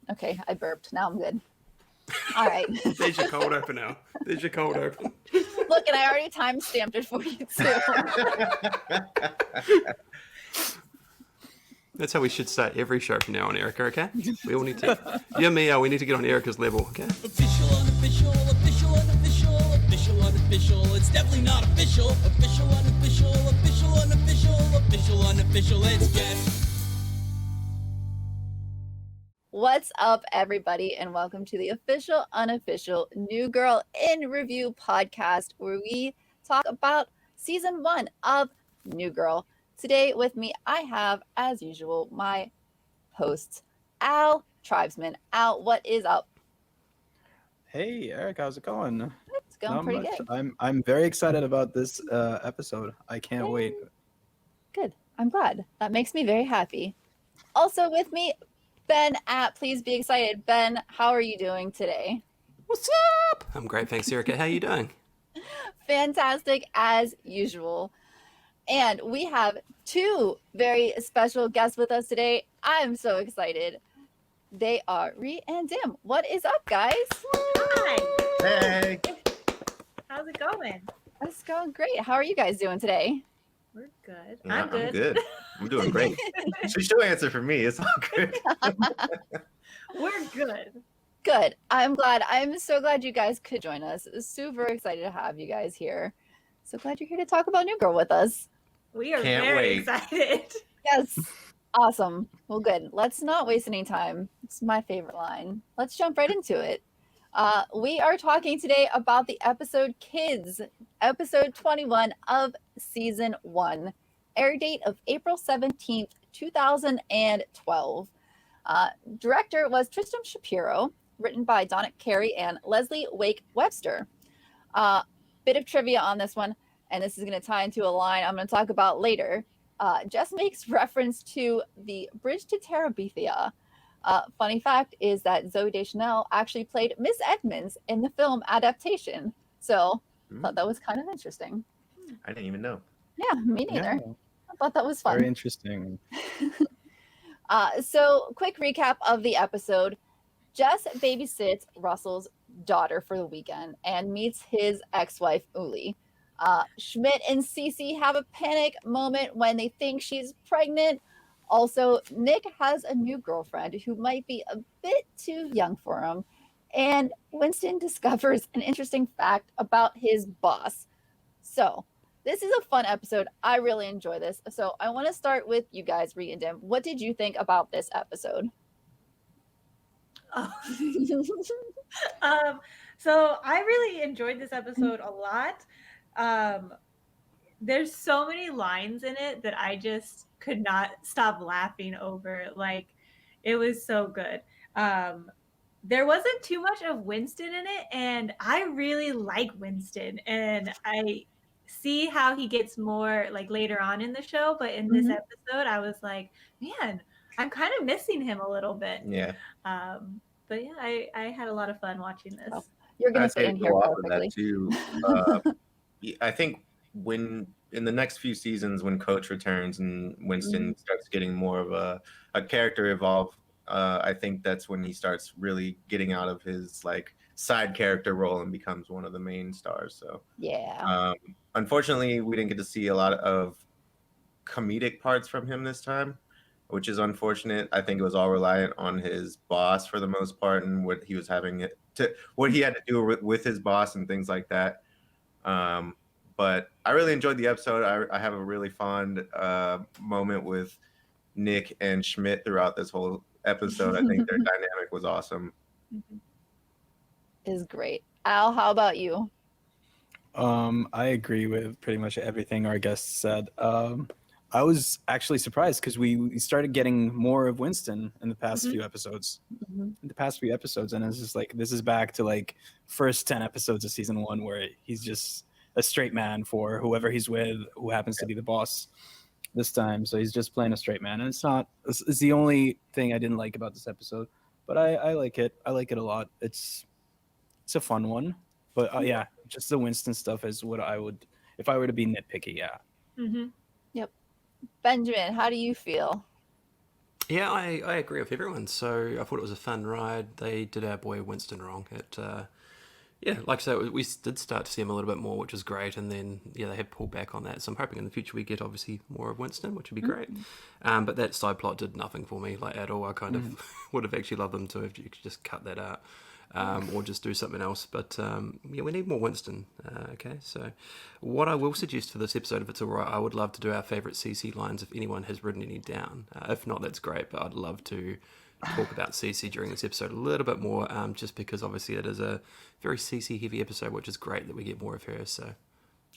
Okay, I burped. Now I'm good. All right. There's your cold open now. There's your cold open. Look, and I already time stamped it for you too. That's how we should start every show from now on, Erica, okay? We all need to... You and me, we need to get on Erica's level, okay? Official, unofficial, official, unofficial, official, unofficial. It's definitely not official. Official, unofficial, official, unofficial, official, unofficial. It's guess. What's up, everybody, and welcome to the Official Unofficial New Girl in Review podcast, where we talk about season 1 of New Girl. Today with me, I have, as usual, my host, Al Tribesman. Al, what is up? Hey, Eric, how's it going? It's going pretty good. I'm very excited about this episode. I can't wait. Good. I'm glad. That makes me very happy. Also with me, Ben at Please Be Excited. Ben, how are you doing today? What's up? I'm great, thanks, Erica. How you doing? Fantastic, as usual. And we have two very special guests with us today. I'm so excited. They are Ree and Dim. What is up, guys? Hi. Hey. How's it going? It's going great. How are you guys doing today? We're good. Yeah, I'm good. I'm good. I'm doing great. She'll answer for me. It's all good. We're good. Good. I'm glad. I'm so glad you guys could join us. Super excited to have you guys here. So glad you're here to talk about New Girl with us. We are Can't very wait. excited. Yes. Awesome. Well, good. Let's not waste any time. It's my favorite line. Let's jump right into it. We are talking today about the episode Kids, episode 21 of season 1. Air date of April 17th, 2012. Director was Tristram Shapiro, written by Donna Carey and Leslie Wake Webster. Bit of trivia on this one, and this is going to tie into a line I'm going to talk about later. Just makes reference to the Bridge to Terabithia. Funny fact is that Zooey Deschanel actually played Miss Edmonds in the film adaptation. So I thought that was kind of interesting. I didn't even know. Yeah, me neither. Yeah, I thought that was fun. very interesting. So quick recap of the episode. Jess babysits Russell's daughter for the weekend and meets his ex-wife, Uli. Schmidt and Cece have a panic moment when they think she's pregnant. Also, Nick has a new girlfriend who might be a bit too young for him. And Winston discovers an interesting fact about his boss. So, this is a fun episode. I really enjoy this. So, I want to start with you guys, Ree and Dim. What did you think about this episode? Oh. So I really enjoyed this episode a lot. There's so many lines in it that I just could not stop laughing over. Like, it was so good. There wasn't too much of Winston in it, and I really like Winston, and I see how he gets more like later on in the show, but in this episode I was like, man, I'm kind of missing him a little bit. Yeah. But yeah, I had a lot of fun watching this. Oh, you're going I to fit in here go off of perfectly. that too. I think when in the next few seasons, when Coach returns and Winston starts getting more of a character evolve, I think that's when he starts really getting out of his like side character role and becomes one of the main stars. So Yeah. unfortunately, we didn't get to see a lot of comedic parts from him this time, which is unfortunate. I think it was all reliant on his boss for the most part, and what he was having what he had to do with his boss and things like that. But I really enjoyed the episode. I have a really fond moment with Nick and Schmidt throughout this whole episode. I think their dynamic was awesome. Is great. Al, how about you? I agree with pretty much everything our guest said. I was actually surprised because we started getting more of Winston in the past few episodes. In the past few episodes, and it's just like this is back to like first 10 episodes of season 1 where he's just a straight man for whoever he's with, who happens to be the boss this time. So he's just playing a straight man, and it's the only thing I didn't like about this episode. But I like it. I like it a lot. It's a fun one. But yeah, just the Winston stuff is what I would, if I were to be nitpicky. Yeah. Yep. Benjamin, how do you feel? Yeah, I agree with everyone. So I thought it was a fun ride. They did our boy Winston wrong. Yeah, like I said, we did start to see him a little bit more, which is great. And then, yeah, they have pulled back on that. So I'm hoping in the future we get obviously more of Winston, which would be great. But that side plot did nothing for me, like at all. I kind of would have actually loved them to have just cut that out. Or just do something else. But yeah, we need more Winston. Okay, so what I will suggest for this episode, if it's all right, I would love to do our favourite CC lines if anyone has written any down. If not, that's great. But I'd love to talk about CC during this episode a little bit more, just because obviously it is a very CC heavy episode, which is great that we get more of her. So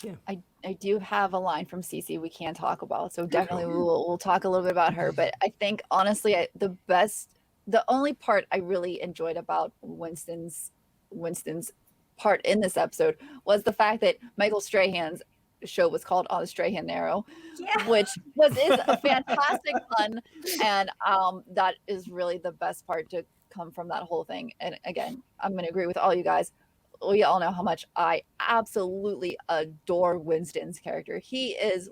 yeah, I do have a line from Cece we can talk about, so definitely we'll talk a little bit about her. But I think honestly, the only part I really enjoyed about Winston's part in this episode was the fact that Michael Strahan's show was called On the Strahan Narrow, which is a fantastic pun, and that is really the best part to come from that whole thing. And again, I'm going to agree with all you guys. We all know how much I absolutely adore Winston's character. He's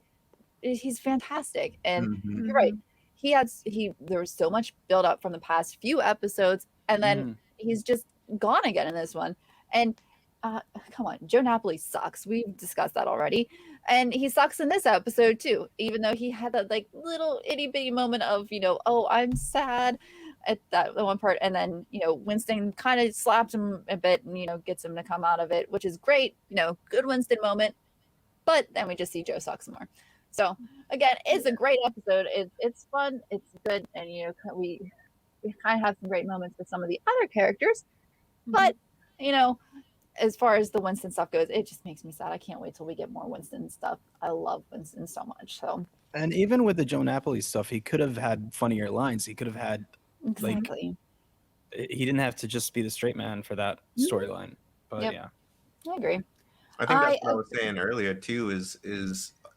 fantastic, and you're right. There was so much build up from the past few episodes, and then he's just gone again in this one. And come on, Joe Napoli sucks. We've discussed that already, and he sucks in this episode too. Even though he had that like little itty bitty moment of oh, I'm sad at that one part, and then Winston kind of slaps him a bit and gets him to come out of it, which is great. Good Winston moment. But then we just see Joe suck some more. So again, it's a great episode. It's fun. It's good, and we kind of have some great moments with some of the other characters. But as far as the Winston stuff goes, it just makes me sad. I can't wait till we get more Winston stuff. I love Winston so much. So, and even with the Joe Napoli stuff, he could have had funnier lines. He could have had exactly. He didn't have to just be the straight man for that storyline. But yeah, I agree. I think that's what I was saying earlier too. Is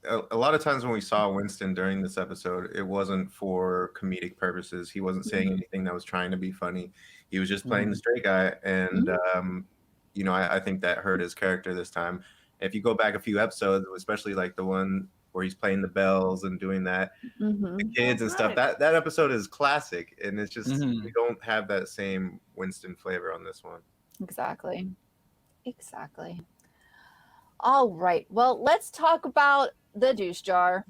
a lot of times when we saw Winston during this episode, it wasn't for comedic purposes. He wasn't saying anything that was trying to be funny. He was just playing the straight guy, and I think that hurt his character this time. If you go back a few episodes, especially like the one where he's playing the bells and doing that, the kids and stuff, that episode is classic, and it's just we don't have that same Winston flavor on this one. Exactly. All right. Well, let's talk about the douche jar.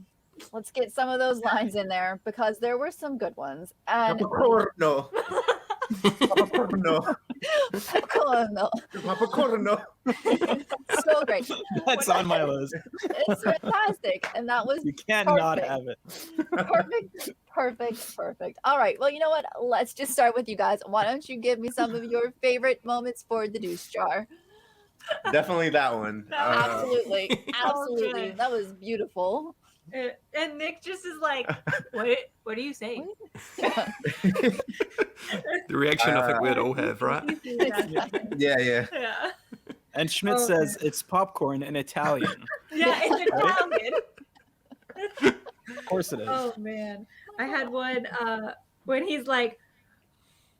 Let's get some of those lines in there because there were some good ones. And Popcorno. So great. That's on my list. It's fantastic, and that was you can't not have it. Perfect. All right. Well, you know what? Let's just start with you guys. Why don't you give me some of your favorite moments for the douche jar? Definitely that one. Absolutely. That was beautiful. And Nick just is like, what are you saying? The reaction I think we'd all have, right? Yeah. And Schmidt says it's popcorn in Italian. Yeah, it's Italian. Of course it is. Oh man, I had one when he's like,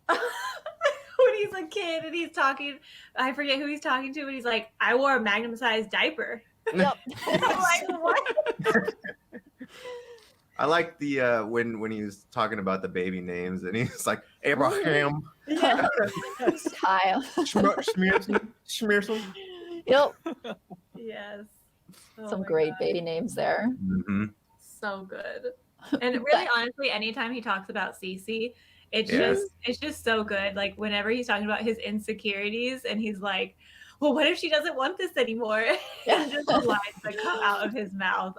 when he's a kid and he's talking. I forget who he's talking to, but he's like, "I wore a Magnum-sized diaper." Yep. I'm like, what? I like the when he was talking about the baby names and he's like Abraham, Kyle, Schmearson. Yep. Yes. Oh Some my great God. baby names there. So good. And really, honestly, anytime he talks about Cece, it's just so good. Like whenever he's talking about his insecurities, and he's like, "Well, what if she doesn't want this anymore?" And just the lines that come out of his mouth,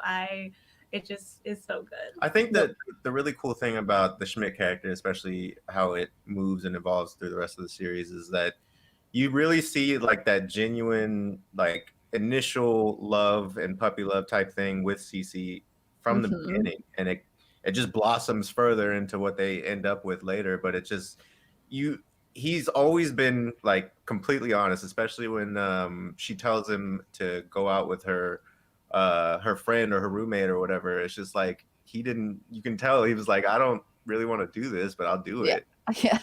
it just is so good. I think that the really cool thing about the Schmidt character, especially how it moves and evolves through the rest of the series, is that you really see like that genuine like initial love and puppy love type thing with Cece from the beginning, and it just blossoms further into what they end up with later. But it just he's always been like completely honest, especially when she tells him to go out with her friend or her roommate or whatever. It's just like you can tell he was like, I don't really want to do this, but I'll do it. Yeah.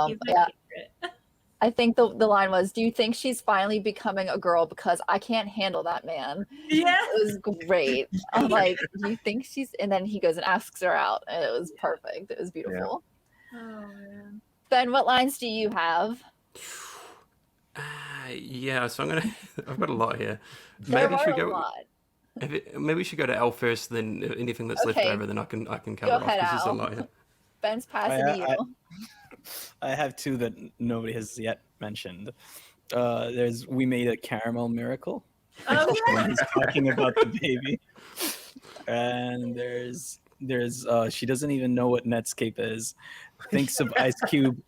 He's my favorite. I think the line was, "Do you think she's finally becoming a girl because I can't handle that man?" Yeah. It was great. I'm like, "Do you think she's?" And then he goes and asks her out, and it was perfect. It was beautiful. Oh man. Ben, what lines do you have? Yeah, so I've got a lot here. There Maybe are should a go. lot. Maybe we should go to Al first. Then anything that's left Okay. over, then I can Go cover off ahead, because there's a Al. lot here. Ben's passing to you. I have two that nobody has yet mentioned. There's We Made a Caramel Miracle. Oh yeah. When he's talking about the baby. And there's she doesn't even know what Netscape is. Thinks of Ice Cube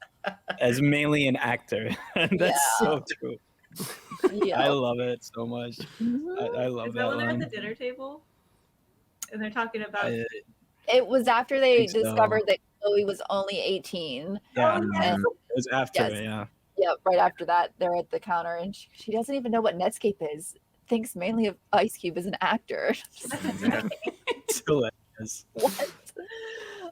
as mainly an actor. And that's so true. Yeah. I love it so much. Mhm. I love Is that that when they're at line. the dinner table? And they're talking about It was after they think so. discovered that Chloe was only 18. Yeah, Oh, yeah. And it was after Yes. it, yeah. yeah, right after that, they're at the counter, and she doesn't even know what Netscape is. Thinks mainly of Ice Cube as an actor. Still is. What?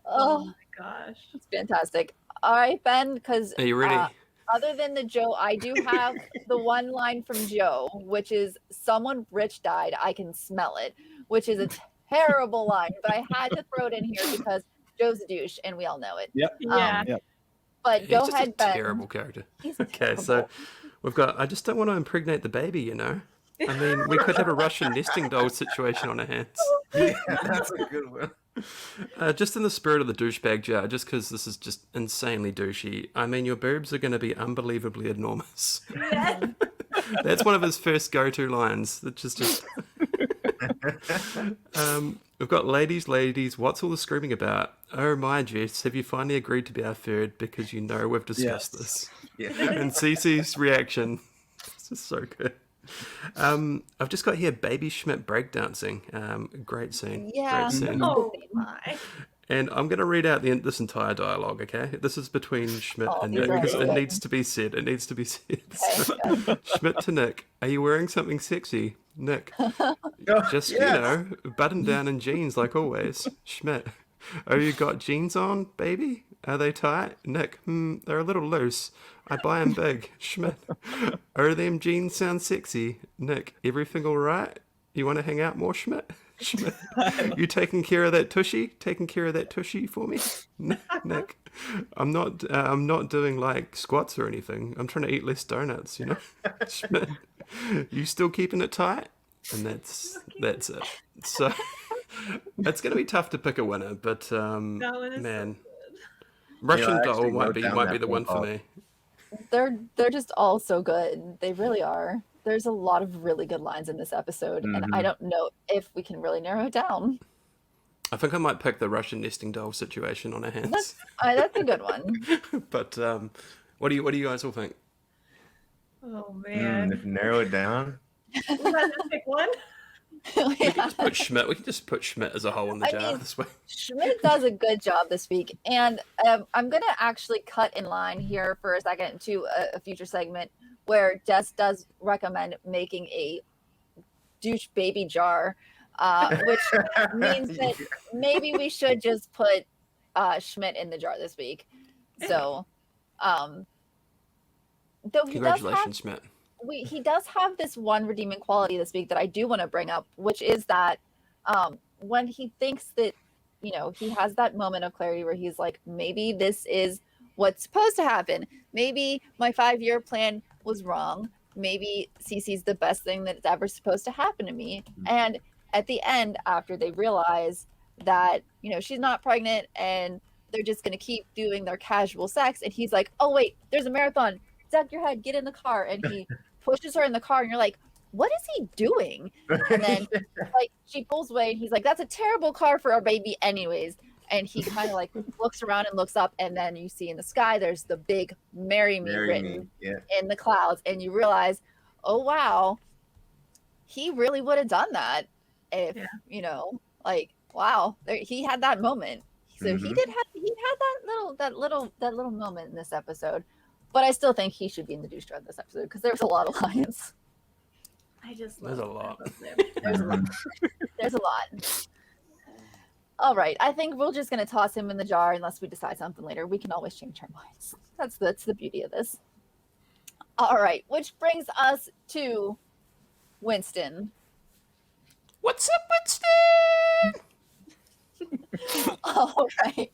Oh Oh, my gosh. it's fantastic. All right, Ben, because Are you ready? other than the Joe, I do have the one line from Joe, which is "Someone rich died. I can smell it," which is a terrible line, but I had to throw it in here because Joe's a douche, and we all know it. Yep. Yeah. But He's go just ahead, a Ben. terrible character. He's Okay, so terrible. we've got. I just don't want to impregnate the baby, you know. I mean, we could have a Russian nesting doll situation on our hands. Yeah, that's a good one. Just in the spirit of the douchebag jar, just because this is just insanely douchey. I mean, your boobs are going to be unbelievably enormous. Yes. That's one of his first go-to lines. Which is just. We've got ladies, what's all the screaming about? Oh my, Jess, have you finally agreed to be our third because you know we've discussed Yes. this? Yeah. And Cece's reaction. This is so good. I've just got here Baby Schmidt breakdancing. Great scene. Yeah. Great scene. Oh my. And I'm going to read out this entire dialogue, okay? This is between Schmidt Oh, and these Nick. are 'Cause good. it needs to be said. It needs to be said. Okay, So, Schmidt to Nick, are you wearing something sexy? Nick, Oh, just, yes. you know, button down and jeans like always. Schmidt, oh, you got jeans on, baby? Are they tight? Nick, they're a little loose. I buy 'em big. Schmidt, oh, them jeans sound sexy. Nick, everything all right? You want to hang out more, Schmidt? Schmidt, you taking care of that tushy? Taking care of that tushy for me? Nick, I'm not doing like squats or anything. I'm trying to eat less donuts, you know? Schmidt, you still keeping it tight? And that's it. So it's going to be tough to pick a winner, but That one is man, so Russian I doll actually might wrote be down might that be the one for phone me. They're just all so good. They really are. There's a lot of really good lines in this episode, and I Mhm. don't know if we can really narrow it down. I think I might pick the Russian nesting doll situation on our hands. That's a good one. But what do you guys all think? good. Oh man. If you narrow it down. We gotta just pick one. We Yeah. can just put Schmidt. We can just put Schmidt as a hole in the I jar mean- this way. Schmidt does a good job this week, and I'm gonna actually cut in line here for a second to a future segment where Jess does recommend making a douche baby jar, which means that maybe we should just put Schmidt in the jar this week. So, though he does have Congratulations, Schmidt. he does have this one redeeming quality this week that I do want to bring up, which is that when he thinks that, you know, he has that moment of clarity where he's like, maybe this is what's supposed to happen. Maybe my 5-year plan was wrong. Maybe Cece's the best thing that's ever supposed to happen to me. And at the end, after they realize that, you know, she's not pregnant and they're just going to keep doing their casual sex, and he's like, oh, wait, there's a marathon. Duck your head, get in the car. And he pushes her in the car, and you're like, what is he doing? And then like she pulls away, and he's like, that's a terrible car for our baby anyways. And he kind of like looks around and looks up, and then you see in the sky there's the big marry me Marry me. written Yeah. in the clouds, and you realize, oh wow, he really would have done that if you know, like, wow, he had that moment. So he Mhm. had that little moment in this episode. But I still think he should be in the douche jar this episode because there's a lot of lines. I just There's a love lot. them. There's a lot. There's a lot. All right, I think we're just gonna toss him in the jar unless we decide something later. We can always change our minds. That's the beauty of this. All right, which brings us to Winston. What's up, Winston? All right.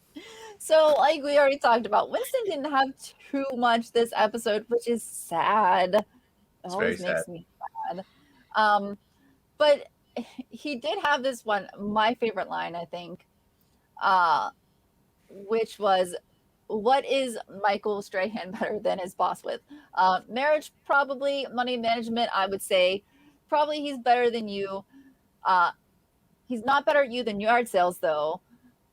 So, like we already talked about, Winston didn't have too much this episode, which is sad. It It's always very makes sad. me sad. But he did have this one, my favorite line, I think, which was, "What is Michael Strahan better than his boss with? Marriage, probably. Money management, I would say, probably he's better than you. He's not better at you than yard sales, though.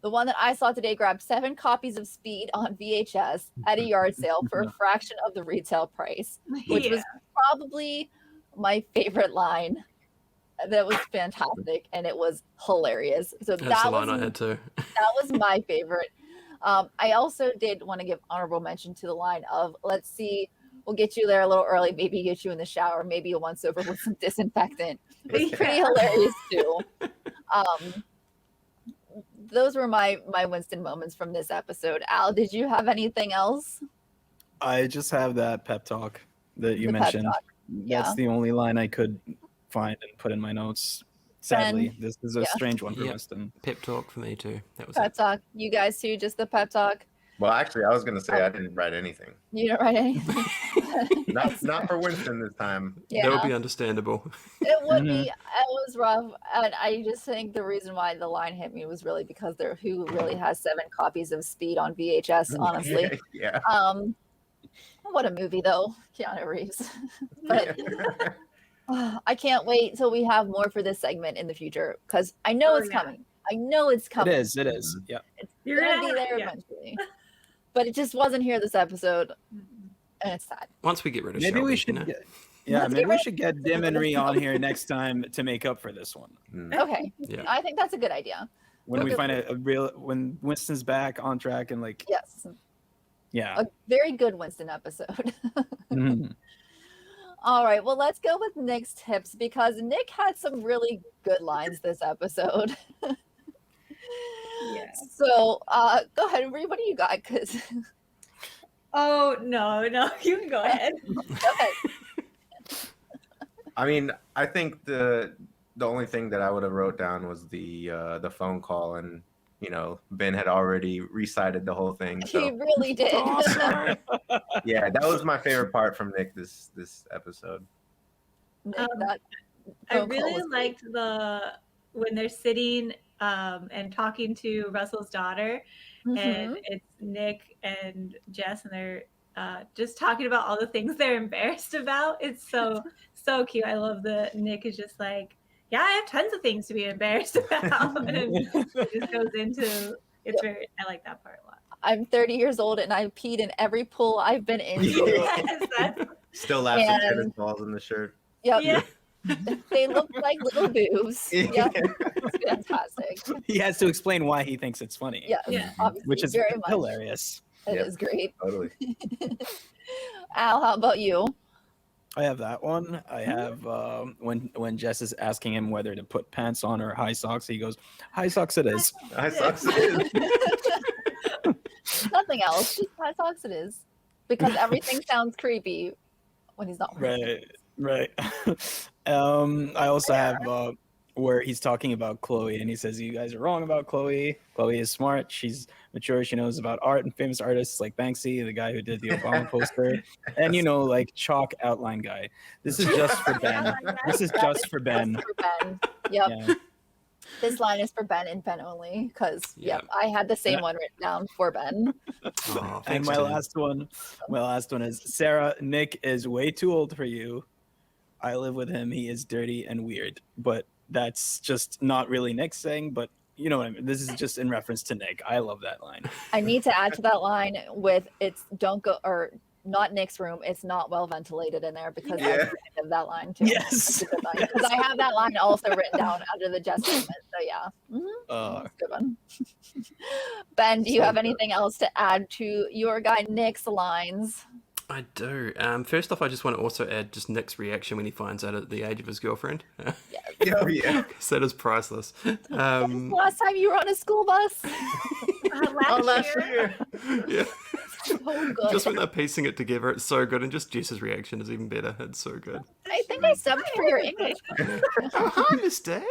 The one that I saw today grabbed 7 copies of Speed on VHS at a yard sale for a fraction of the retail price," which was probably my favorite line. That was fantastic, and it was hilarious. So That's the that line was I had too. that was my favorite. I also did want to give honorable mention to the line of, "Let's see, we'll get you there a little early, maybe get you in the shower, maybe a once over with some disinfectant." It was pretty hilarious too. Those were my Winston moments from this episode. Al, did you have anything else? I just have that pep talk that you The pep mentioned. talk, yeah. That's the only line I could find and put in my notes. Sadly, Ben, this is a yeah. strange one for Yep. Winston. Pep talk for me too. That was Pep it. talk. You guys too, just the pep talk. Well, actually, I was gonna say I didn't write anything. You don't write anything. Not for Winston this time. Yeah. That would be understandable. It would be. It was rough, and I just think the reason why the line hit me was really because who really has 7 copies of Speed on VHS. Honestly, Yeah. What a movie though, Keanu Reeves. But I can't wait till we have more for this segment in the future because I know it's coming. I know it's It coming. is. It is. Yeah. It's You're gonna gonna be have- there yeah. eventually, but it just wasn't here this episode, and it's sad. Once we get rid of Maybe Shelby, we should. you know? Yeah, Let's maybe get we rid- should get Dim and Ree on here next time to make up for this one. Okay, Yeah. I think that's a good idea. When we Okay. find a real, when Winston's back on track and like, Yes, yeah. a very good Winston episode. Mhm. All right, well, let's go with Nick's tips because Nick had some really good lines this episode. Yeah. So go ahead, Ree, what do you got? Because Oh no, you can go ahead. I mean, I think the only thing that I would have wrote down was the phone call, and Ben had already recited the whole thing. he So really did. yeah, that was my favorite part from Nick this episode. Nick, Um, that I phone call really was great. liked when they're sitting and talking to Russell's daughter, Mhm. and it's Nick and Jess, and they're just talking about all the things they're embarrassed about. It's so cute. I love Nick is just like, yeah, I have tons of things to be embarrassed about, and it just goes into it's very. I like that part a lot. I'm 30 years old and I've peed in every pool I've been into. Yes, that's Still laughs at And- tennis balls in the shirt. Yep. yeah. They look like little boobs. Yep. It's fantastic. He has to explain why he thinks it's funny. Yeah. Yeah. Obviously, Which is very much. hilarious. It Yep. is great. Totally. Al, how about you? I have that one. I have when Jess is asking him whether to put pants on or high socks, he goes, "High socks it is." I saw Nothing else. Just high socks it is. Because everything sounds creepy when he's not wearing Right. I also have where he's talking about Chloe and he says, "You guys are wrong about Chloe. Chloe is smart. She's mature. She knows about art and famous artists like Banksy, the guy who did the Obama poster, and like chalk outline guy." This is just for Ben. This is just for Ben. for Ben. Yep. Yeah. This line is for Ben and Ben only. Because Yeah. I had the same one written down for Ben. Oh, And thanks, my Tim. last one is, "Sarah, Nick is way too old for you. I live with him. He is dirty and weird." But that's just not really Nick saying, but you know what I mean. This is just in reference to Nick. I love that line. I need to add to that line with it's don't go or not Nick's room. It's not well ventilated in there because Yeah. I have that line too. Yes. Because I have that line also written down under the Jess moment. So yeah. Uh, That's a good one. Ben, do you So have good. anything else to add to your guy Nick's lines? I do. First off, I just want to also add just Nick's reaction when he finds out at the age of his girlfriend. Oh, yeah. 'Cause that is priceless. Last time you were on a school bus? Last year. Yeah. so good. Just when they're piecing it together, it's so good, and just Jess's reaction is even better. It's so good. I think I subbed for your English. Oh, hi, Miss Day.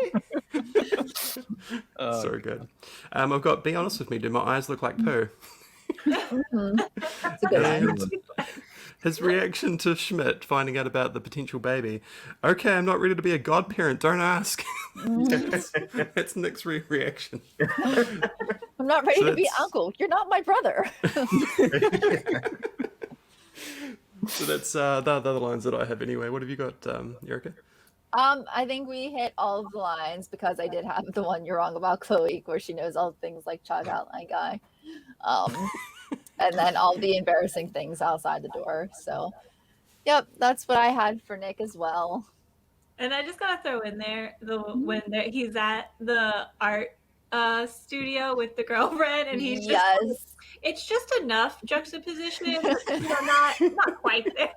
Uh, So good. I've got Be Honest With Me. Do my eyes look like poo? It's a good line. And his reaction to Schmidt finding out about the potential baby. Okay, I'm not ready to be a godparent. Don't ask. That's Nick's reaction. I'm not ready So to be that's- uncle. You're not my brother. So that's the other lines that I have anyway. What have you got, Eureka? I think we hit all of the lines because I did have the one you're wrong about Chloe, where she knows all things like Chug Out My Guy. And then all the embarrassing things outside the door. So, yep, that's what I had for Nick as well. And I just gotta throw in there when he's at the art studio with the girlfriend, and he's just Yes. it's just enough juxtaposition, but not quite there.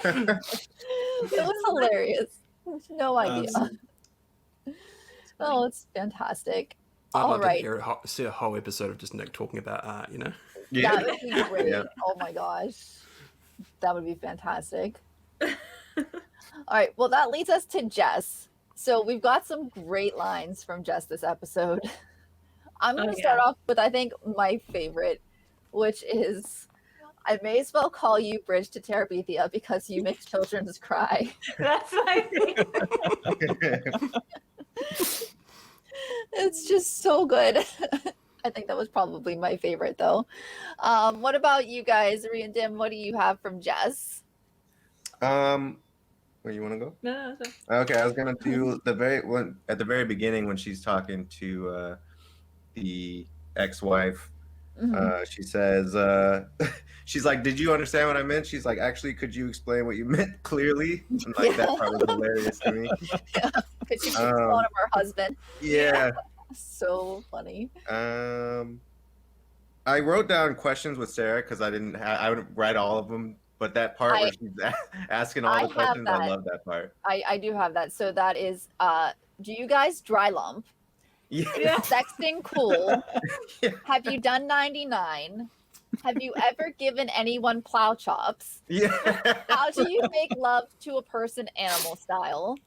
It was hilarious. No idea. Oh, it's fantastic. I'd All love right. to see a whole episode of just Nick talking about art, you know? That would be great. Yeah. Oh my gosh. That would be fantastic. All right. Well, that leads us to Jess. So we've got some great lines from Jess this episode. I'm going to start off with, I think, my favorite, which is, I may as well call you Bridge to Terabithia because you make children cry. That's my favorite. It's just so good. I think that was probably my favorite, though. What about you guys, Rhea and Dim? What do you have from Jess? Where you want to go? No, it's Okay, I was gonna do at the very beginning when she's talking to the ex-wife. She says, she's like, "Did you understand what I meant?" She's like, "Actually, could you explain what you meant clearly?" And like that part was hilarious to me. Because she keeps calling him her husband. Yeah. So funny. I wrote down questions with Sarah because I would write all of them, but that part where she's asking all the questions, I love that part. I do have that. So that is, do you guys dry lump? Yeah. Sexting cool? Yeah. Have you done 99? Have you ever given anyone plow chops? Yeah. How do you make love to a person animal style?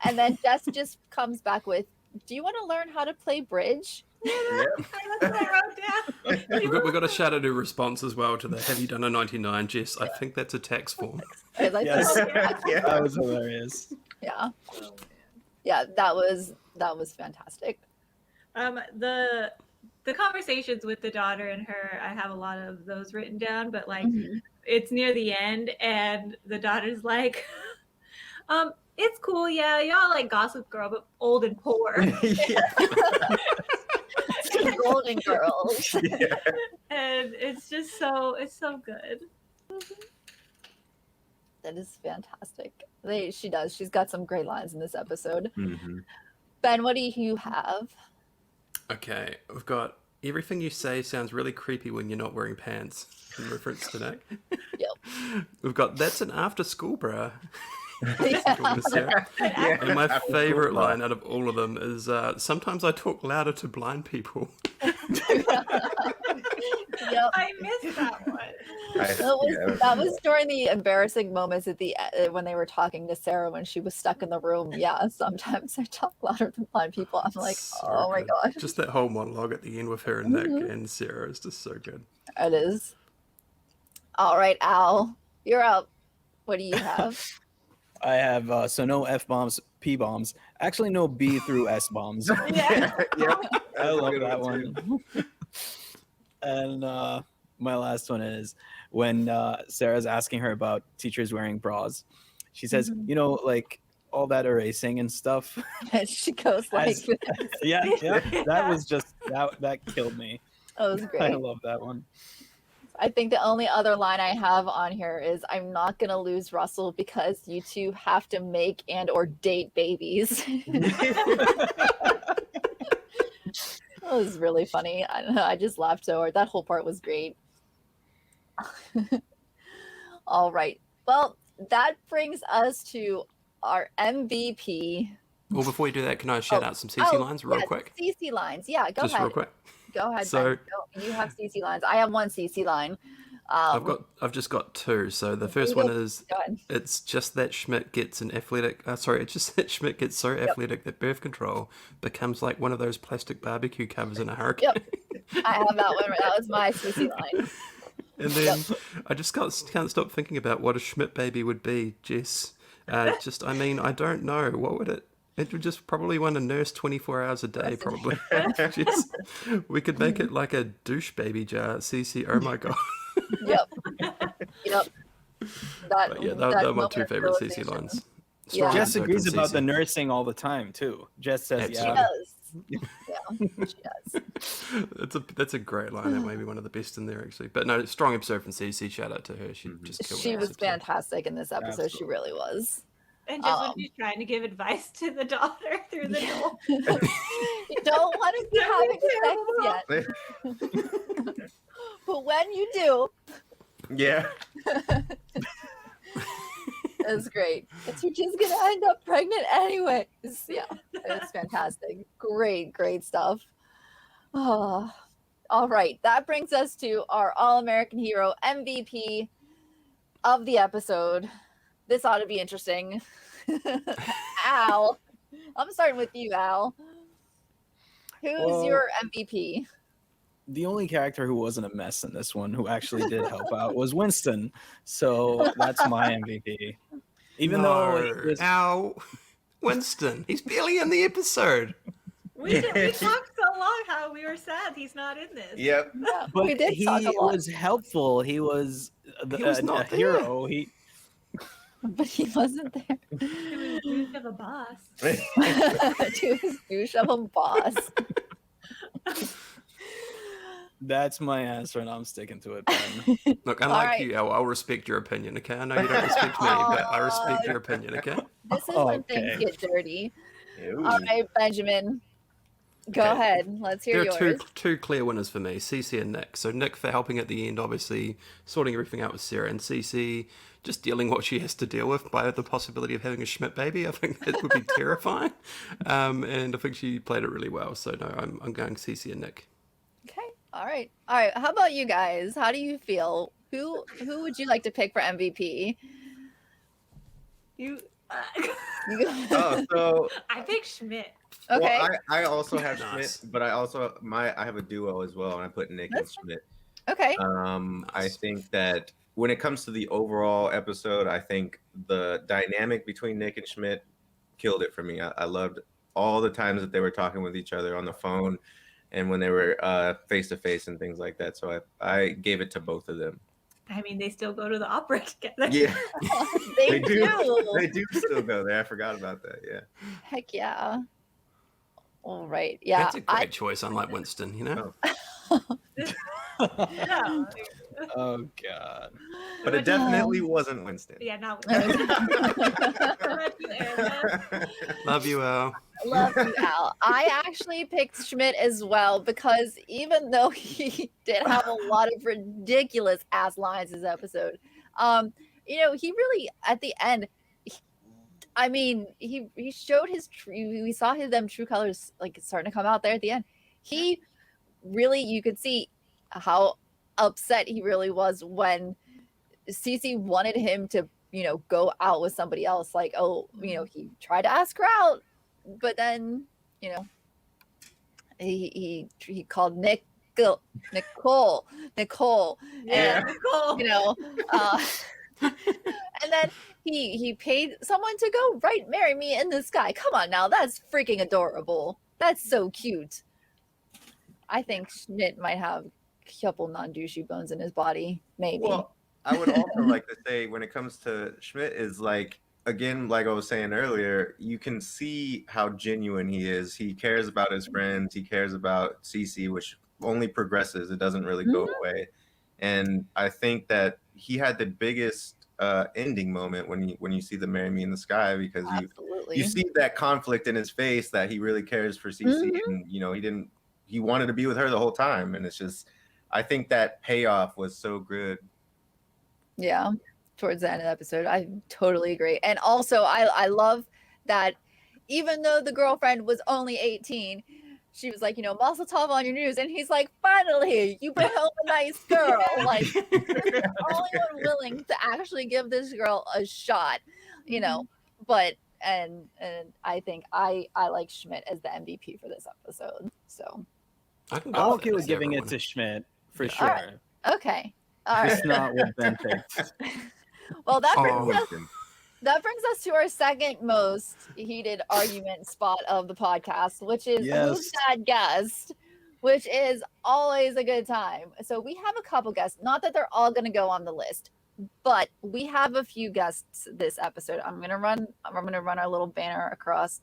And then Jess just comes back with, do you want to learn how to play bridge? That's what I wrote down. We've got a shout out to response as well to the Have You Done a 99, Jess? I think that's a tax form. I was like, Yes. Yeah. That was hilarious. yeah. Yeah, that was fantastic. The conversations with the daughter and her, I have a lot of those written down, but like Mm-hmm. it's near the end and the daughter's like, it's cool, yeah, y'all like Gossip Girl, but old and poor. Golden Girls. Yeah. And it's so good. That is fantastic. She does. She's got some great lines in this episode. Mm-hmm. Ben, what do you have? Okay, we've got everything you say sounds really creepy when you're not wearing pants. In reference to Nick. Yep. We've got that's an after school bra. Yeah. And my favorite line out of all of them is sometimes I talk louder to blind people. Yep. I missed that one. That was during the embarrassing moments at the when they were talking to Sarah when she was stuck in the room. Yeah, sometimes I talk louder than blind people. I'm like, So oh my good. gosh, Just that whole monologue at the end with her and Nick and Sarah is just so good. it is. All right, Al, you're up. What do you have? I have so no F bombs, P bombs. Actually, no B through S bombs. Yeah. Yep. I love Good that one, one. And my last one is when Sarah's asking her about teachers wearing bras. She says, you know, like all that erasing and stuff. And she goes like, As- yeah, that was just that killed me. that was I great. love that one. I think the only other line I have on here is I'm not gonna lose Russell because you two have to make and or date babies. That was really funny. I don't know. I just laughed so hard. That whole part was great. All right. Well, that brings us to our MVP. Well, before we do that, can I shout out some CC lines real quick? CC lines. Yeah, go Just ahead. real quick. Go ahead, So- Ben. Go. You have CC lines. I have one CC line. I've just got two. So the you first go- one is Go ahead. it's just that Schmidt gets an athletic. It's just that Schmidt gets so athletic that birth control becomes like one of those plastic barbecue covers in a hurricane. Yep. I have that one. That was my CC line. And then I just can't stop thinking about what a Schmidt baby would be, Jess. I don't know. What would it? It would just probably want to nurse 24 hours a day, probably. Jess, we could make it like a douche baby jar. CC, oh my god. Yep. Yep. But yeah, they're my moment two of favorite CC realization. lines. Yeah. Strong Jess episode agrees from about CC. the nursing all the time too. Jess says, She Absolutely. yeah. does. Yeah, she does. That's a great line. That may be one of the best in there, actually. But no, strong episode from CC. Shout out to her. She just killed She it was this episode. fantastic in this episode. She Absolutely. really was. And just when she's trying to give advice to the daughter through the door. You don't want to be having sex yet. But when you do, Yeah. it's great. But you're just going to end up pregnant anyways. Yeah, it's fantastic. Great stuff. Oh, all right. That brings us to our All-American Hero MVP of the episode. This ought to be interesting. Al. I'm starting with you, Al. Who's Well, your MVP? The only character who wasn't a mess in this one, who actually did help out, was Winston. So that's my MVP. Even though it was, Ow. Winston, he's barely in the episode. We talked so long how we were sad he's not in this. Yep. Yeah, but we did he talk a lot, was helpful. He was He was not a there. hero. He but he wasn't there. He was douche of a boss. To his douche of a boss. That's my answer, and I'm sticking to it, Ben. Look, All unlike right. you, Al, I'll respect your opinion, okay? I know you don't respect me, but I respect your opinion, okay? This is when things Okay. get dirty. Ooh. All right, Benjamin. Go Okay. ahead. Let's hear There are yours. two clear winners for me, Cece and Nick. So Nick for helping at the end, obviously sorting everything out with Sarah, and Cece just dealing what she has to deal with by the possibility of having a Schmidt baby. I think that would be terrifying, and I think she played it really well. So no, I'm going Cece and Nick. Okay. All right. How about you guys? How do you feel? Who would you like to pick for MVP? You. Oh, so I picked Schmidt. Okay. well, I also have Nice. Schmidt, but I have a duo as well, and I put Nick That's and Schmidt. Okay. I think that when it comes to the overall episode, I think the dynamic between Nick and Schmidt killed it for me. I loved all the times that they were talking with each other on the phone and when they were face to face and things like that. So I gave it to both of them. I mean, they still go to the opera together. Yeah, They they do. do. They do still go there. I forgot about that. Yeah. Heck yeah. All right. Yeah. That's a great choice, unlike Winston, you know? No. Oh God. But it definitely wasn't Winston. Yeah, not. Love you, Al. Love you, Al. I actually picked Schmidt as well because even though he did have a lot of ridiculous ass lines this episode, he really at the end, he showed his true. We saw them true colors like starting to come out there at the end. He really, you could see how upset he really was when Cece wanted him to, go out with somebody else. Like, he tried to ask her out, but then, he called Nicole, Yeah, and Nicole. and then he paid someone to go marry me in the sky. Come on now, that's freaking adorable. That's so cute. I think Schmidt might have a couple non-douchey bones in his body, maybe. Well, I would also like to say when it comes to Schmidt is like, again, like I was saying earlier, you can see how genuine he is. He cares about his friends. He cares about Cece, which only progresses. It doesn't really go away. And I think that he had the biggest ending moment when you see the "Marry Me in the Sky" because Absolutely. you see that conflict in his face that he really cares for Cece, and he wanted to be with her the whole time, and it's just, I think that payoff was so good. Yeah, towards the end of the episode. I totally agree. And also, I love that even though the girlfriend was only 18, she was like, muscle tov on your news, and he's like, finally, you bring home a nice girl. Like, he's the only one willing to actually give this girl a shot, But and I think I like Schmidt as the MVP for this episode. So I can I'm go okay with giving everyone. it to Schmidt for Yeah. sure. All right. Okay. All Just right. not what Ben picked. Well, that Oh. brings us to our second most heated argument spot of the podcast, which is who's Yes. that guest, which is always a good time. So we have a couple guests, not that they're all going to go on the list, but we have a few guests this episode. I'm going to run our little banner across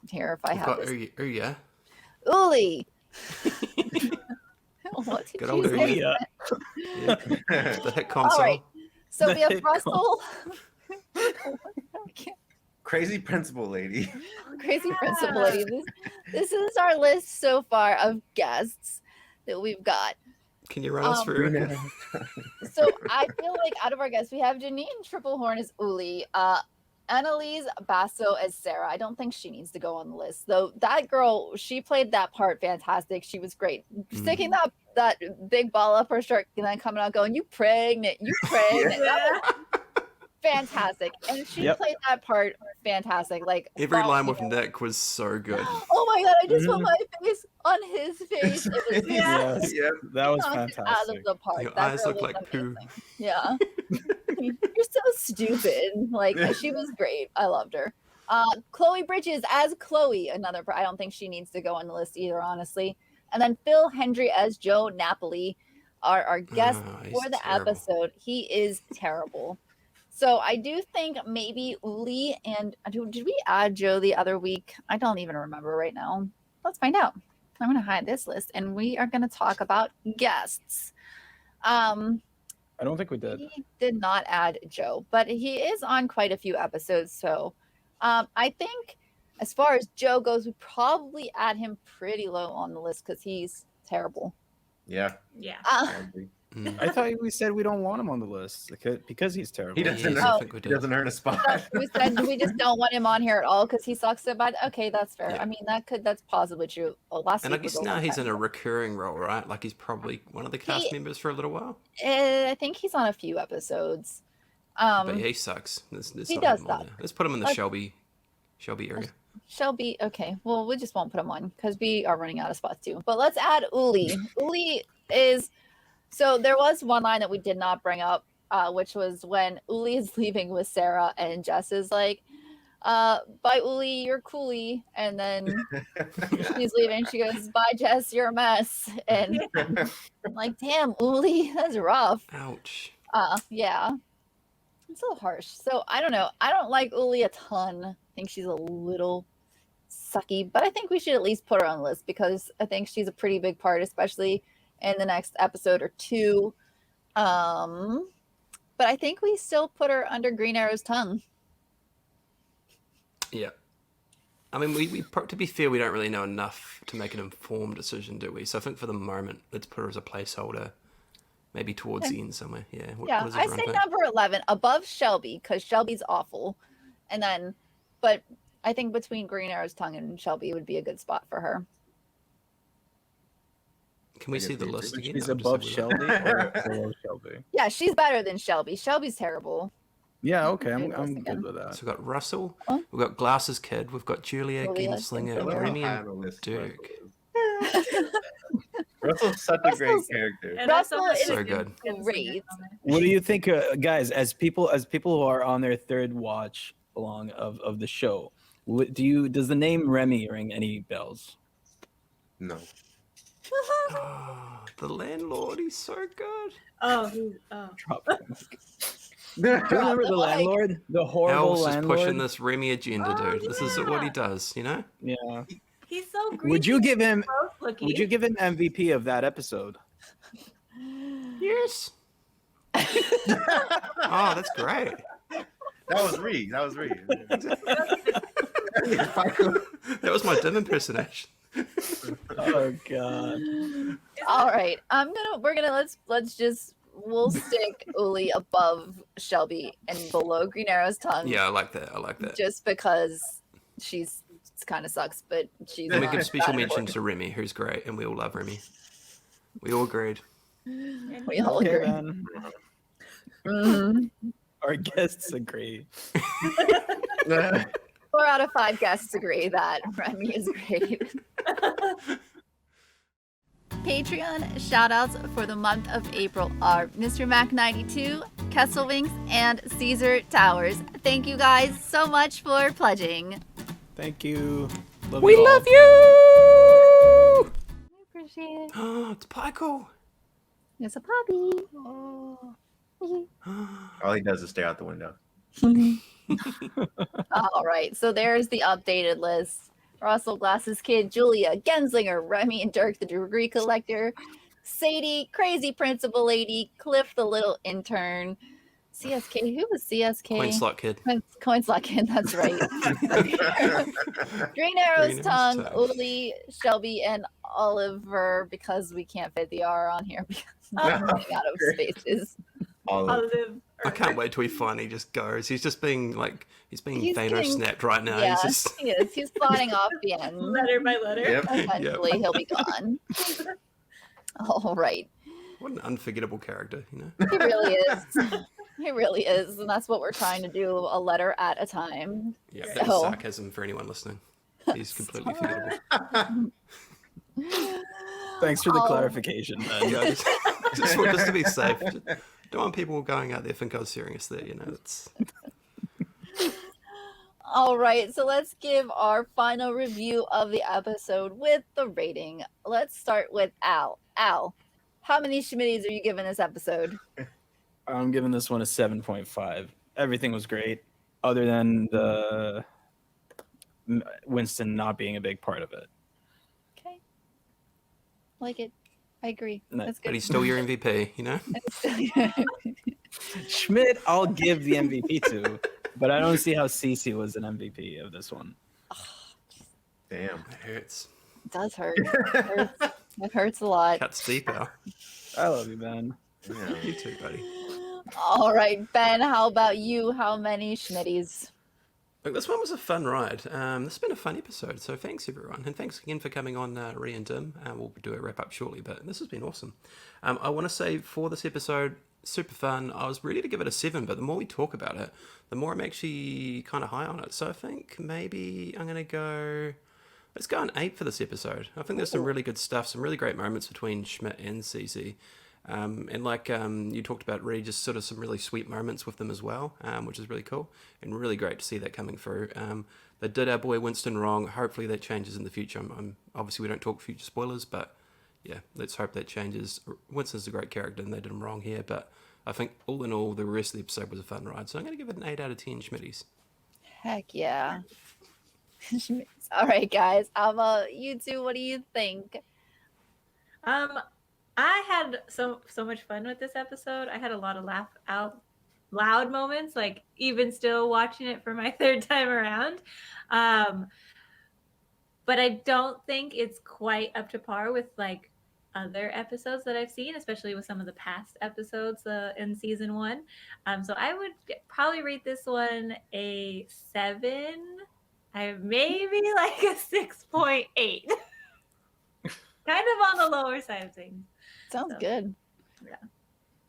here if I We've have got this. Ouya. Uli. What did Good you old say? Ouya. Yeah. The hit console. right. So we have The Russell. Crazy principal lady. Crazy principal lady. This is our list so far of guests that we've got. Can you run us through? So I feel like out of our guests, we have Janine Triplehorn as Uli, Annalise Basso as Sarah. I don't think she needs to go on the list, though. That girl, she played that part fantastic. She was great. Sticking that big ball up her shirt and then coming out going, "You pregnant? You pregnant?" That was fantastic, and she played that part fantastic. Like Every line with Nick was so good. Oh my god! I just put my face on his face. It was Yes. Yeah. That was knocked it out fantastic. of the park. Your That eyes girl look was like poo. amazing. Yeah, you're so stupid. Like she was great. I loved her. Chloe Bridges as Chloe. I don't think she needs to go on the list either, honestly. And then Phil Hendry as Joe Napoli, our guest He's for the terrible. episode. He is terrible. So I do think maybe Uli and did we add Joe the other week? I don't even remember right now. Let's find out. I'm going to hide this list, and we are going to talk about guests. I don't think we did. He did not add Joe, but he is on quite a few episodes. So I think as far as Joe goes, we probably add him pretty low on the list because he's terrible. Yeah. Yeah. I agree. I thought we said we don't want him on the list because he's terrible. He doesn't. Yes, I think we He did. doesn't earn a spot. We said we just don't want him on here at all because he sucks so bad. Okay, that's fair. Yeah. I mean, that's possibly true. Last And I week was guess a now long he's time in a ago. recurring role, right? Like he's probably one of the cast members for a little while. I think he's on a few episodes. But yeah, he sucks. Let's he not does have him on suck. there. Let's put him in the Let's- Shelby area. Shelby, okay. Well, we just won't put him on because we are running out of spots too. But let's add Uli. Uli is so there was one line that we did not bring up, which was when Uli is leaving with Sarah and Jess is like, bye Uli, you're coolie. And then she's leaving. She goes, bye Jess, you're a mess. And I'm like, damn, Uli, that's rough. Ouch. Yeah. It's a little harsh. So I don't know. I don't like Uli a ton. I think she's a little sucky, but I think we should at least put her on the list because I think she's a pretty big part, especially in the next episode or two. But I think we still put her under Green Arrow's tongue. Yeah. I mean, we to be fair, we don't really know enough to make an informed decision, do we? So I think for the moment, let's put her as a placeholder, maybe towards the end somewhere. Yeah. What Yeah, does I everyone say think? number 11 above Shelby because Shelby's awful. And then, but I think between Green Arrow's tongue and Shelby would be a good spot for her. Can we I guess see the we list agree. again? He's I'll just above have a Shelby or below Shelby. Yeah, she's better than Shelby. Shelby's terrible. Yeah, okay, Okay, I'm again. good with look. that. So we've got Russell, Oh. we've got Glass's kid, we've got Julia, Julia, Genslinger, I love how Remy, high and on the list Dirk. Russell's such a great Russell's- character. And there's Russell much is so good good. singers Great. on there. What do you think, guys? As people who are on their third watch along of the show, does the name Remy ring any bells? No. Oh, the landlord, he's so good. Oh, Drop it. Do you remember the Like- landlord? The horrible Al's just landlord. pushing this Remy agenda, Oh, dude. This is what he yeah. does, you know? Yeah. he's so greasy. Would you give him? gross looking. Would you give him MVP of that episode? Yes. Oh, that's great. That was Reed. That was Reed. That was my dim impersonation. Oh God. All right. We'll stick Uli above Shelby and below Green Arrow's tongue. Yeah, I like that. I like that. Just because she's kind of sucks, but she's And we not give special that mention important. to Remy, who's great, and we all love Remy. We all agreed. We all Okay, agree. man. Mhm. Our guests agree. 4 out of 5 guests agree that Remy is great. Patreon shoutouts for the month of April are Mr. Mac 92, Kesselwinks, and Caesar Towers. Thank you guys so much for pledging. Thank you. We all. love you! I appreciate it. It's Pikel. It's a puppy. All he does is stare out the window. All right, so there's the updated list. Russell, Glasses Kid, Julia, Genslinger, Remy and Dirk, the degree collector, Sadie, Crazy Principal Lady, Cliff, the little intern, CSK. Who was CSK? Coin slot kid. Coin slot kid, that's right. Green Arrow's Arrow's tongue, tongue. Uli, Shelby, and Oliver, because we can't fit the R on here because I'm running out of spaces. All of Positive. I can't wait till he finally just goes. He's just being like, he's being He's Thanos getting- snapped right now. Yeah, He's just, he is. He's sliding off the end. Letter by letter. Yep. Eventually, he'll be gone. All right. what an unforgettable character, you know? He really is. He really is. And that's what we're trying to do, a letter at a time. Yeah, that's So- sarcasm for anyone listening. He's completely forgettable. Thanks for the Oh. clarification, man. Yeah, just to be safe. Don't want people going out there think I was serious there, you know? It's All right. So let's give our final review of the episode with the rating. Let's start with Al. Al, how many schmitties are you giving this episode? I'm giving this one a 7.5. Everything was great, other than the Winston not being a big part of it. Okay. Like it. I agree. Nice. That's but good. he's still your MVP, you know? Schmidt, I'll give the MVP to, but I don't see how Cece was an MVP of this one. Damn. It hurts. It does hurt. It hurts. It hurts a lot. Cuts deep out. I love you, man. Yeah. You too, buddy. All right, Ben, how about you? How many schmitties? Look, this one was a fun ride. This has been a fun episode, so thanks everyone. And thanks again for coming on, Rhea and Dim. We'll do a wrap up shortly, but this has been awesome. I want to say for this episode, super fun. I was ready to give it a 7, but the more we talk about it, the more I'm actually kind of high on it. So I think maybe I'm going to go... Let's go an 8 for this episode. I think there's some really good stuff, some really great moments between Schmidt and Cece. And like you talked about, really just sort of some really sweet moments with them as well, which is really cool and really great to see that coming through. They did our boy Winston wrong. Hopefully that changes in the future. Obviously we don't talk future spoilers, but yeah, let's hope that changes. Winston's a great character and they did him wrong here, but I think all in all, the rest of the episode was a fun ride. So I'm going to give it an 8 out of 10 Schmitties. Heck yeah. Schmitties. All right, guys. How about you two? What do you think? I had so much fun with this episode. I had a lot of laugh out loud moments, like even still watching it for my 3rd time around. But I don't think it's quite up to par with like other episodes that I've seen, especially with some of the past episodes in season 1. So I would probably rate this one a 7. I maybe like a 6.8. Kind of on the lower side of things. Sounds So, good.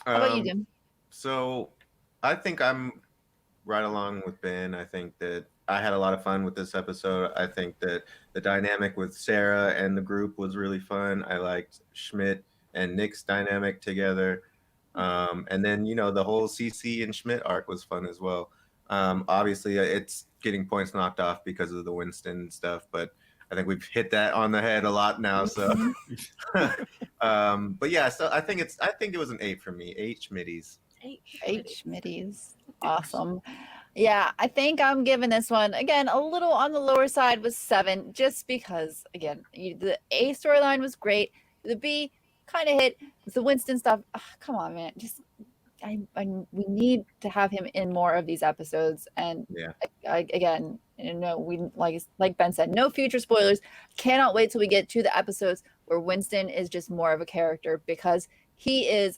How about you, Jim? So I think I'm right along with Ben. I think that I had a lot of fun with this episode. I think that the dynamic with Sarah and the group was really fun. I liked Schmidt and Nick's dynamic together. And then, you know, the whole CC and Schmidt arc was fun as well. Obviously, it's getting points knocked off because of the Winston stuff, but I think we've hit that on the head a lot now. So, but yeah, so I think it was an 8 for me. 8 Schmitties. 8 schmitties. Awesome. Yeah, I think I'm giving this one, again, a little on the lower side with 7, just because, again, the A storyline was great. The B kind of hit. The Winston stuff, come on, man. Just, we need to have him in more of these episodes. And Yeah. Again, you know, we like Ben said, no future spoilers. Cannot wait till we get to the episodes where Winston is just more of a character, because he is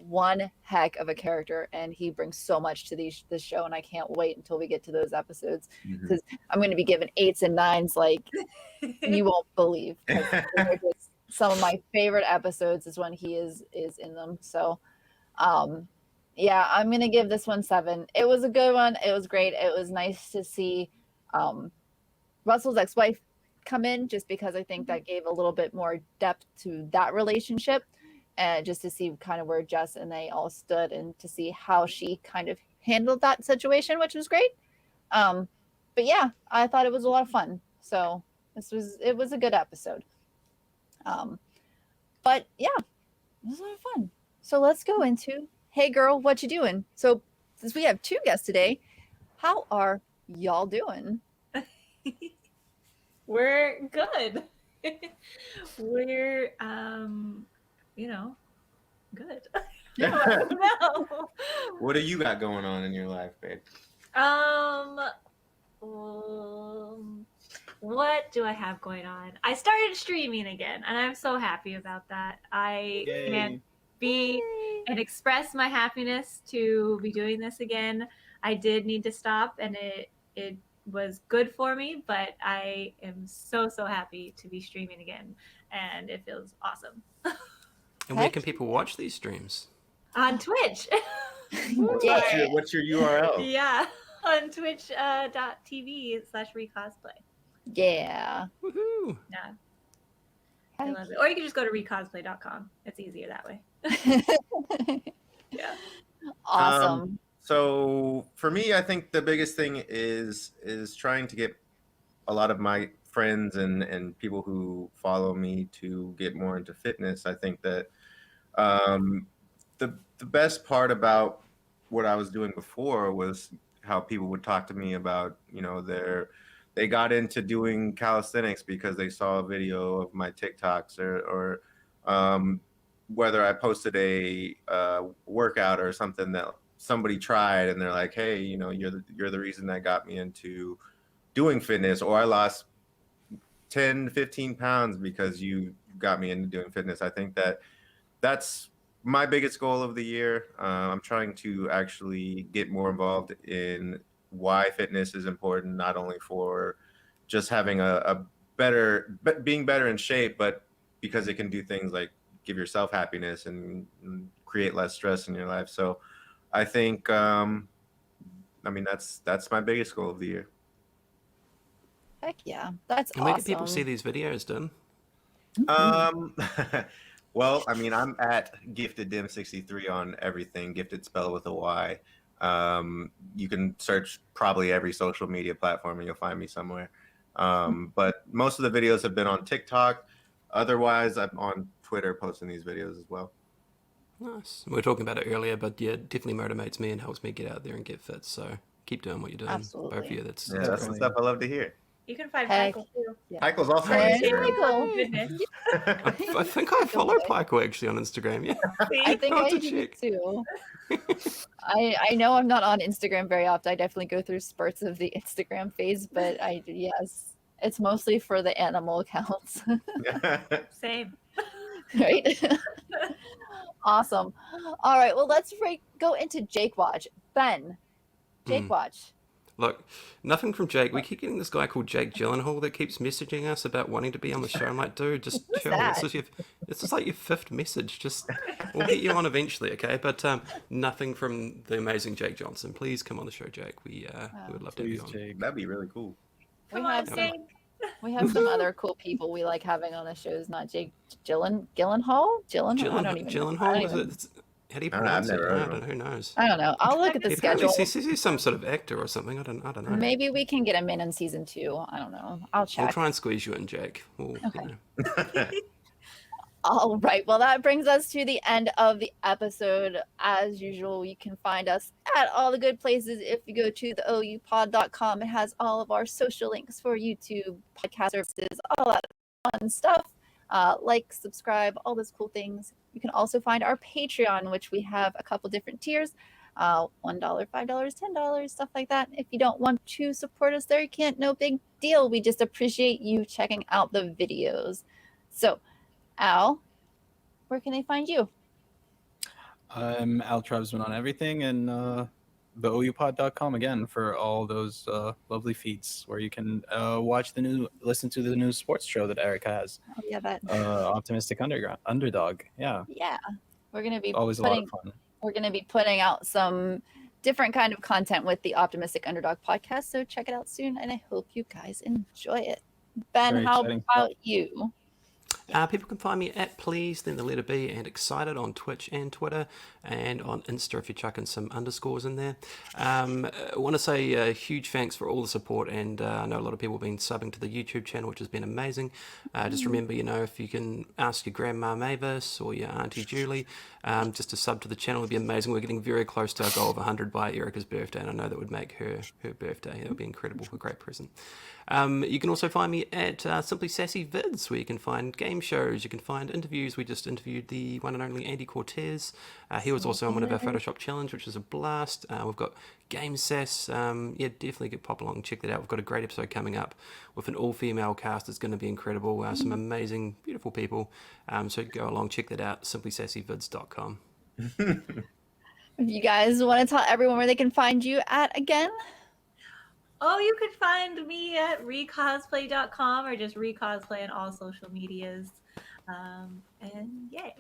one heck of a character, and he brings so much to this show, and I can't wait until we get to those episodes because I'm going to be given 8s and 9s like you won't believe, because they're just some of my favorite episodes is when he is in them. So yeah, I'm gonna give this one 7. It was a good one. It was great. It was nice to see Russell's ex-wife come in, just because I think that gave a little bit more depth to that relationship, and just to see kind of where Jess and they all stood, and to see how she kind of handled that situation, which was great. But yeah, I thought it was a lot of fun. So it was a good episode. But yeah, it was a lot of fun. So let's go into, hey girl, what you doing? So since we have 2 guests today, how are y'all doing? We're good. We're good. No. What do you got going on in your life, babe? What do I have going on? I started streaming again, and I'm so happy about that. I can be and express my happiness to be doing this again. I did need to stop, and it was good for me, but I am so happy to be streaming again, and it feels awesome. And where can people watch these streams? On Twitch. What's your URL? Yeah, on twitch.tv/recosplay. Yeah. Woohoo! Yeah. I love it. Or you can just go to recosplay.com. It's easier that way. Yeah. Awesome. So for me, I think the biggest thing is trying to get a lot of my friends and people who follow me to get more into fitness. I think that the best part about what I was doing before was how people would talk to me about, they got into doing calisthenics because they saw a video of my TikToks or whether I posted a workout or something that somebody tried and they're like, hey, you're the reason that got me into doing fitness, or I lost 10, 15 pounds because you got me into doing fitness. I think that's my biggest goal of the year. I'm trying to actually get more involved in why fitness is important, not only for just having being better in shape, but because it can do things like give yourself happiness and create less stress in your life. So I think, that's my biggest goal of the year. Heck yeah. That's And awesome. where can people see these videos, Dun? Well, I'm at GiftedDim63 on everything. Gifted spelled with a Y. You can search probably every social media platform and you'll find me somewhere. But most of the videos have been on TikTok. Otherwise, I'm on Twitter posting these videos as well. Nice. We were talking about it earlier, but yeah, it definitely motivates me and helps me get out there and get fit. So keep doing what you're doing. Absolutely. Both of you. That's That's the stuff I love to hear. You can find Heck Michael too. yeah. Michael's also on Hey, Instagram. Michael. Goodness. I think I follow Pico actually on Instagram. Yeah. I think I'll I have to do check. too. I know I'm not on Instagram very often. I definitely go through spurts of the Instagram phase, but yes, it's mostly for the animal accounts. Same. Right? Awesome. All right, well, let's go into Jake Watch. Ben, Jake Watch. Look, nothing from Jake. We keep getting this guy called Jake Gyllenhaal that keeps messaging us about wanting to be on the show. I'm like, dude, just Who's chill. that? This is like your 5th message. Just we'll get you on eventually, okay? But nothing from the amazing Jake Johnson. Please come on the show, Jake. We would love to have you Please, on. Jake. That'd be really cool. Come have on, some- Jake. We have some other cool people we like having on the shows, not Jake Gyllenhaal? I don't even know. Gyllenhaal? Is it? How do you pronounce I've never it? heard I of don't know. Who knows? I don't know. I'll look at the He apparently schedule. he's some sort of actor or something. I don't know. Maybe we can get him in season 2. I don't know. I'll We'll check. try and squeeze you in, Jake. Okay. All right. Well, that brings us to the end of the episode. As usual, you can find us at all the good places. If you go to the oupod.com, it has all of our social links for YouTube, podcast services, all that fun stuff. Like, subscribe, all those cool things. You can also find our Patreon, which we have a couple different tiers. $1, $5, $10, stuff like that. If you don't want to support us there, you can't. No big deal. We just appreciate you checking out the videos. So, Al, where can they find you? I'm Al Tribesman on everything, and the OUPod.com again for all those lovely feeds where you can listen to the new sports show that Eric has, Oh, yeah, that. Optimistic Underdog. Yeah, Yeah, we're gonna be always a lot of putting fun. we're gonna be putting out some different kind of content with the Optimistic Underdog podcast. So check it out soon, and I hope you guys enjoy it. Ben, Very how exciting about stuff. you? People can find me at Please, then the letter B, and Excited on Twitch and Twitter, and on Insta if you chuck in some underscores in there. I want to say a huge thanks for all the support, and I know a lot of people have been subbing to the YouTube channel, which has been amazing. Just remember, if you can ask your grandma Mavis or your auntie Julie just to sub to the channel, would be amazing. We're getting very close to our goal of 100 by Erica's birthday, and I know that would make her birthday. That would be incredible, a great present. You can also find me at Simply Sassy Vids, where you can find game shows, you can find interviews. We just interviewed the one and only Andy Cortez. He was also on one of our Photoshop challenge, which is a blast. We've got Game Sass. Definitely get pop along and check that out. We've got a great episode coming up with an all-female cast. It's going to be incredible. Some amazing, beautiful people. So go along, check that out, simplysassyvids.com. If you guys want to tell everyone where they can find you at again. Oh, you could find me at recosplay.com or just recosplay on all social medias. And yay.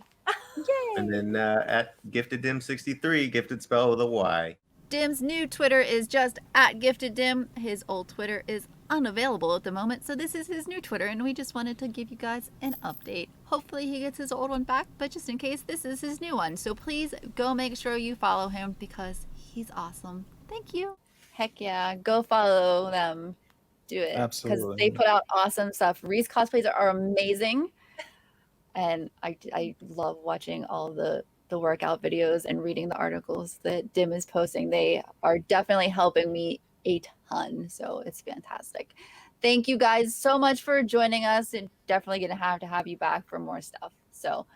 Yay! And then at GiftedDim63, gifted spell with a Y. Dim's new Twitter is just at GiftedDim. His old Twitter is unavailable at the moment, so this is his new Twitter, and we just wanted to give you guys an update. Hopefully he gets his old one back, but just in case, this is his new one. So please go make sure you follow him because he's awesome. Thank you. Heck yeah, go follow them. Do it. Because Absolutely. they put out awesome stuff. Reese cosplays are amazing. And I love watching all the workout videos and reading the articles that Dim is posting. They are definitely helping me a ton. So it's fantastic. Thank you guys so much for joining us, and definitely going to have you back for more stuff. So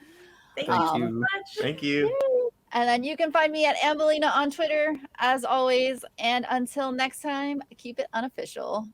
Thank Thank you so you. much. Thank you. and then you can find me at Ambelina on Twitter as always. And until next time, keep it unofficial.